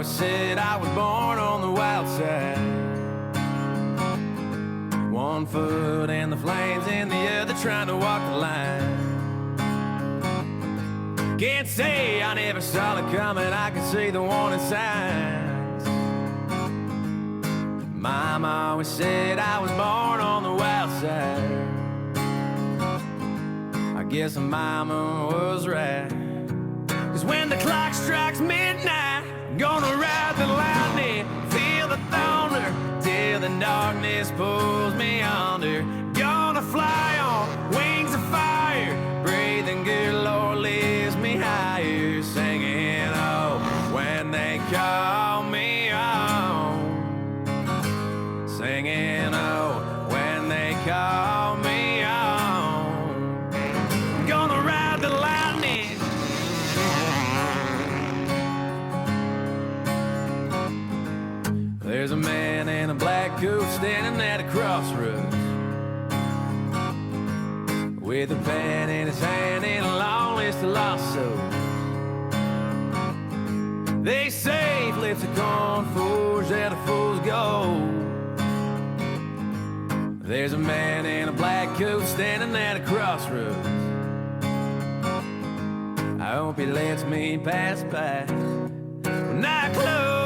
said I was born on the wild side. 1 foot in the flames and the other trying to walk the line. Can't say I never saw it coming, I could see the warning signs. Mama always said I was born on the wild side. I guess Mama was right. 'Cause when the clock strikes midnight, I'm gonna ride the lightning, feel the thunder, till the darkness pulls me under. Gonna fly on wings of fire, breathing good, Lord lifts me higher, singing oh when they call me home, singing oh when they call me home. Gonna ride the lightning. There's a man in a black coat standing at a crossroads, with a pen in his hand and a long list of lost souls. They say flips a coin, forge that a fool's gold. There's a man in a black coat standing at a crossroads. I hope he lets me pass by when I close